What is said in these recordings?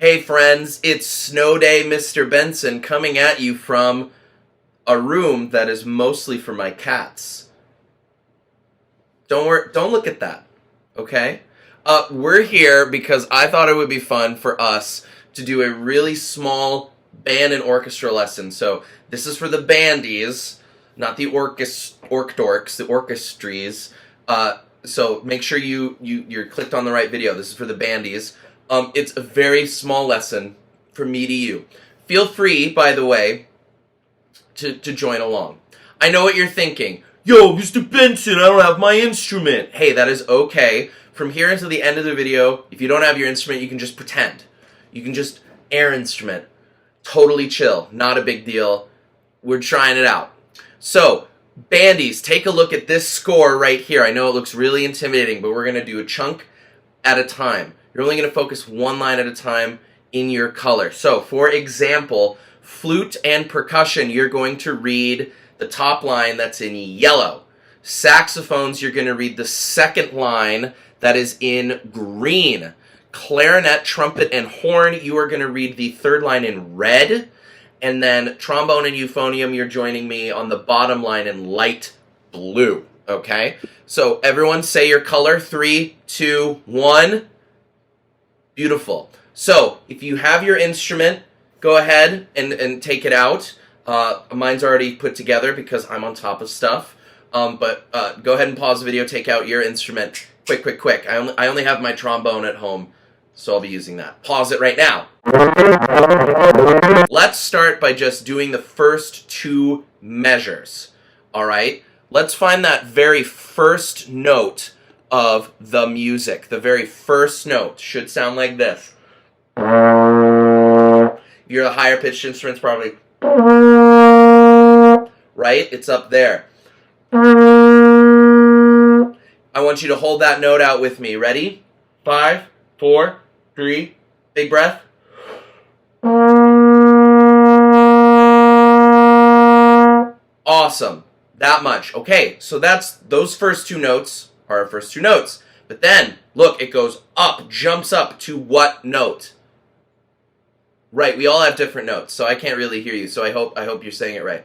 Hey friends, it's Snow Day Mr. Benson coming at you from a room that is mostly for my cats. Don't look at that, okay? We're here because I thought it would be fun for us to do a really small band and orchestra lesson. So this is for the bandies, not the orc dorks, the orchestries. So make sure you're clicked on the right video. This is for the bandies. It's a very small lesson from me to you. Feel free, by the way, to join along. I know what you're thinking. Yo, Mr. Benson, I don't have my instrument. Hey, that is okay. From here until the end of the video, if you don't have your instrument, you can just pretend. You can just air instrument. Totally chill. Not a big deal. We're trying it out. So, bandies, take a look at this score right here. I know it looks really intimidating, but we're going to do a chunk at a time. You're only going to focus one line at a time in your color. So, for example, flute and percussion, you're going to read the top line that's in yellow. Saxophones, you're going to read the second line that is in green. Clarinet, trumpet, and horn, you are going to read the third line in red. And then trombone and euphonium, you're joining me on the bottom line in light blue. Okay? So everyone say your color. 3, 2, 1. Beautiful. So if you have your instrument, go ahead and take it out. Mine's already put together because I'm on top of stuff. But go ahead and pause the video, take out your instrument. Quick. I only have my trombone at home, so I'll be using that. Pause it right now. Let's start by just doing the first two measures. All right? Let's find that very first note of the music. The very first note should sound like this. If you're a higher pitched instrument, it's probably right? It's up there. I want you to hold that note out with me. Ready? 5, 4, 3, big breath. Awesome. That much. Okay, so those first two notes are our first two notes. But then, look, it goes up, jumps up to what note? Right, we all have different notes, so I can't really hear you, so I hope you're saying it right.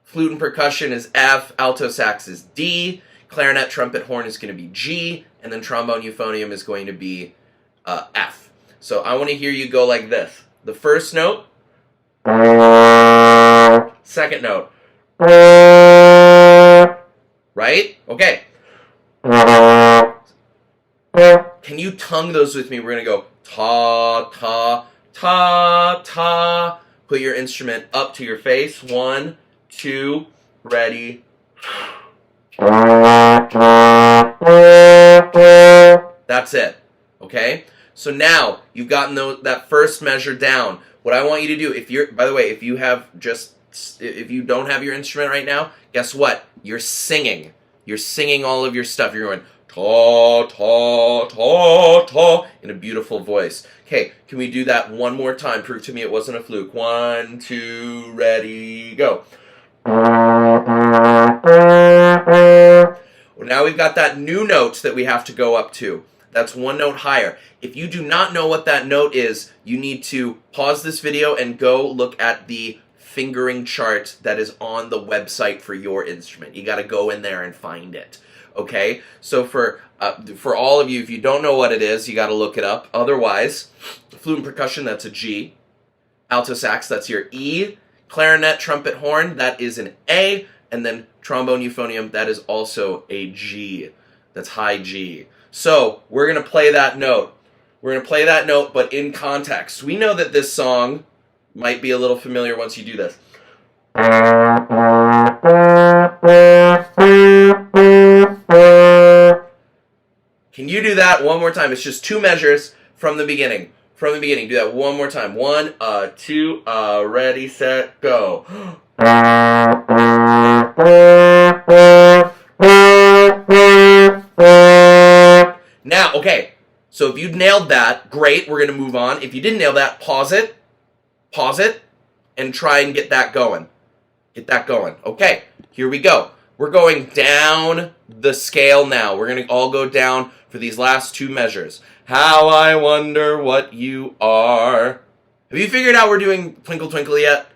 Flute and percussion is F, alto sax is D, clarinet, trumpet, horn is going to be G, and then trombone, euphonium is going to be F. So I want to hear you go like this. The first note, second note, right? Okay. Can you tongue those with me? We're going to go ta, ta, ta, ta. Put your instrument up to your face. 1, 2, ready. That's it. Okay? So now you've gotten that first measure down. What I want you to do, if you don't have your instrument right now, guess what? You're singing. You're singing all of your stuff. You're going ta, ta, ta, ta in a beautiful voice. Okay, can we do that one more time? Prove to me it wasn't a fluke. 1, 2, ready, go. Well, now we've got that new note that we have to go up to. That's one note higher. If you do not know what that note is, you need to pause this video and go look at the fingering chart that is on the website for your instrument. You got to go in there and find it. Okay? So for all of you, if you don't know what it is, you got to look it up. Otherwise, flute and percussion, that's a G. Alto sax, that's your E. Clarinet, trumpet, horn, that is an A. And then trombone, euphonium, that is also a G. That's high G. So we're going to play that note. We're going to play that note, but in context. We know that this song might be a little familiar once you do this. Can you do that one more time? It's just two measures from the beginning. From the beginning. Do that one more time. 1, 2, ready, set, go. Now, okay, so if you nailed that, great, we're going to move on. If you didn't nail that, pause it, and try and get that going. Get that going. Okay, here we go. We're going down the scale now. We're going to all go down for these last two measures. How I wonder what you are. Have you figured out we're doing Twinkle Twinkle yet?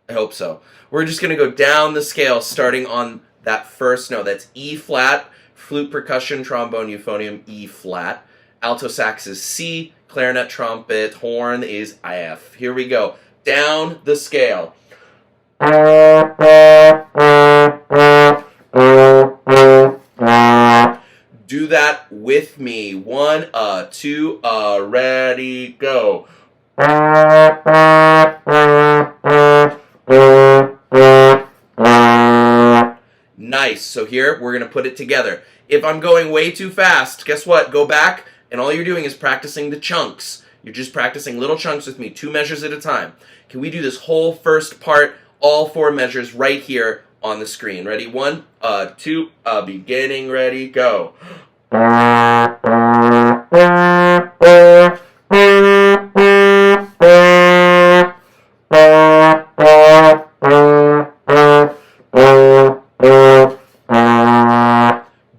I hope so. We're just going to go down the scale starting on that first note. That's E flat, flute, percussion, trombone, euphonium, E flat. Alto sax is C, clarinet, trumpet, horn is F. Here we go. Down the scale. Do that with me. 1, 2, ready, go. Nice. So here, we're going to put it together. If I'm going way too fast, guess what? Go back, and all you're doing is practicing the chunks. You're just practicing little chunks with me, 2 measures at a time. Can we do this whole first part, all 4 measures right here on the screen? Ready? 1, 2, beginning, ready, go.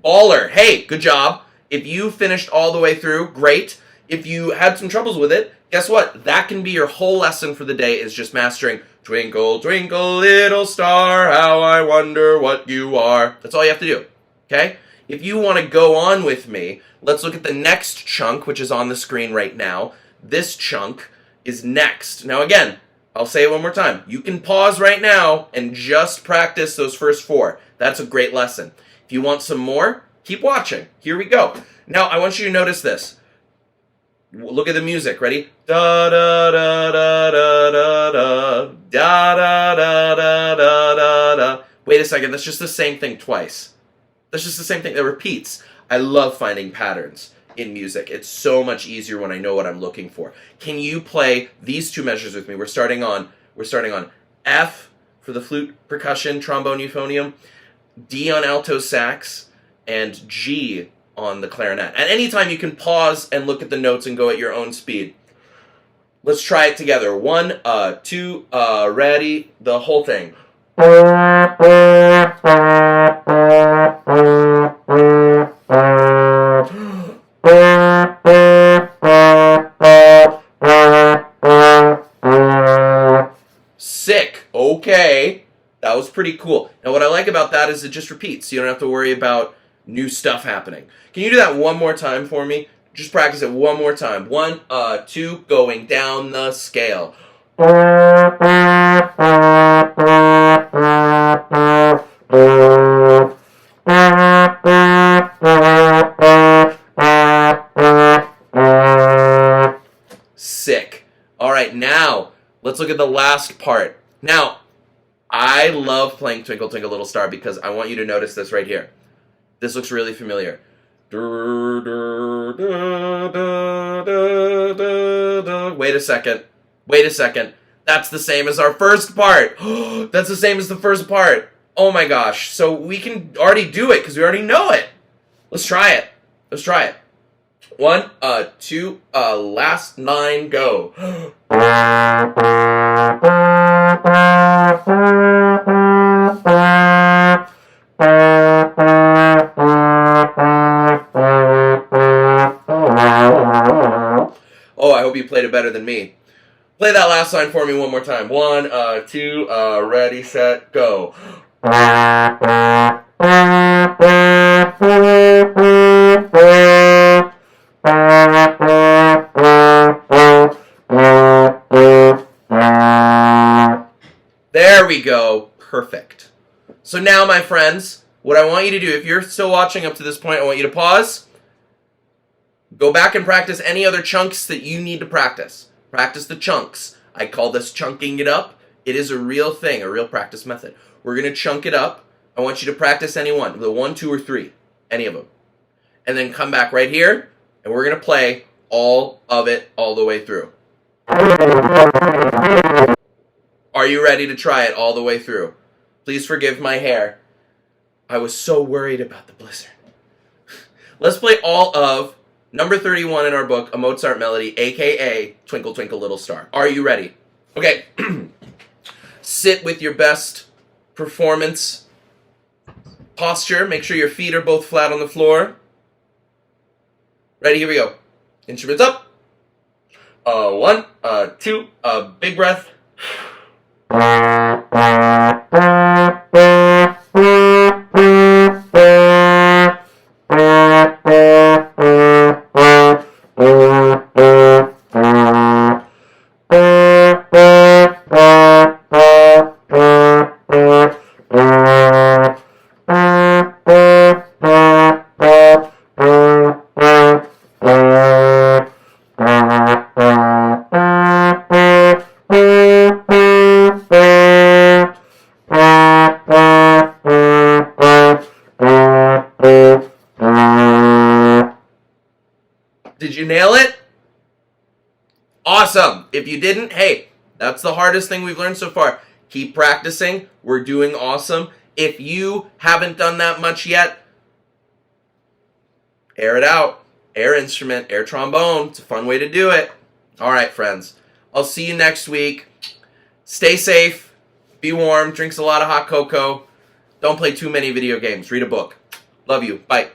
Baller. Hey, good job. If you finished all the way through, great. If you had some troubles with it, guess what? That can be your whole lesson for the day, is just mastering Twinkle, twinkle, little star, how I wonder what you are. That's all you have to do, okay? If you want to go on with me, let's look at the next chunk, which is on the screen right now. This chunk is next. Now again, I'll say it one more time. You can pause right now and just practice those first 4. That's a great lesson. If you want some more, keep watching. Here we go. Now, I want you to notice this. Look at the music. Ready? Da da da da da da da da da da da da da. Wait a second. That's just the same thing twice. That's just the same thing that repeats. I love finding patterns in music. It's so much easier when I know what I'm looking for. Can you play these 2 measures with me? We're starting on F for the flute, percussion, trombone, euphonium, D on alto sax, and G on the clarinet. At any time, you can pause and look at the notes and go at your own speed. Let's try it together. 1, 2, ready, the whole thing. Sick. Okay. That was pretty cool. Now, what I like about that is it just repeats. You don't have to worry about new stuff happening. Can you do that one more time for me? Just practice it one more time. 1, 2, going down the scale. Sick. All right, now let's look at the last part. Now, I love playing Twinkle Twinkle Little Star because I want you to notice this right here. This looks really familiar. Wait a second. Wait a second. That's the same as our first part. That's the same as the first part. Oh my gosh. So we can already do it because we already know it. Let's try it. Let's try it. 1, 2, last 9, go. Oh, I hope you played it better than me. Play that last line for me one more time. 1, 2, ready, set, go. There we go. Perfect. So now, my friends, what I want you to do, if you're still watching up to this point, I want you to pause. Go back and practice any other chunks that you need to practice. Practice the chunks. I call this chunking it up. It is a real thing, a real practice method. We're going to chunk it up. I want you to practice any one, the 1, 2, or 3, any of them. And then come back right here, and we're going to play all of it all the way through. Are you ready to try it all the way through? Please forgive my hair. I was so worried about the blizzard. Let's play all of number 31 in our book, A Mozart Melody, a.k.a. Twinkle Twinkle Little Star. Are you ready? Okay. Sit with your best performance posture. Make sure your feet are both flat on the floor. Ready? Here we go. Instruments up. 1, 2, big breath. Did you nail it? Awesome. If you didn't, hey, that's the hardest thing we've learned so far. Keep practicing. We're doing awesome. If you haven't done that much yet, air it out. Air instrument, air trombone. It's a fun way to do it. All right, friends. I'll see you next week. Stay safe. Be warm. Drinks a lot of hot cocoa. Don't play too many video games. Read a book. Love you. Bye.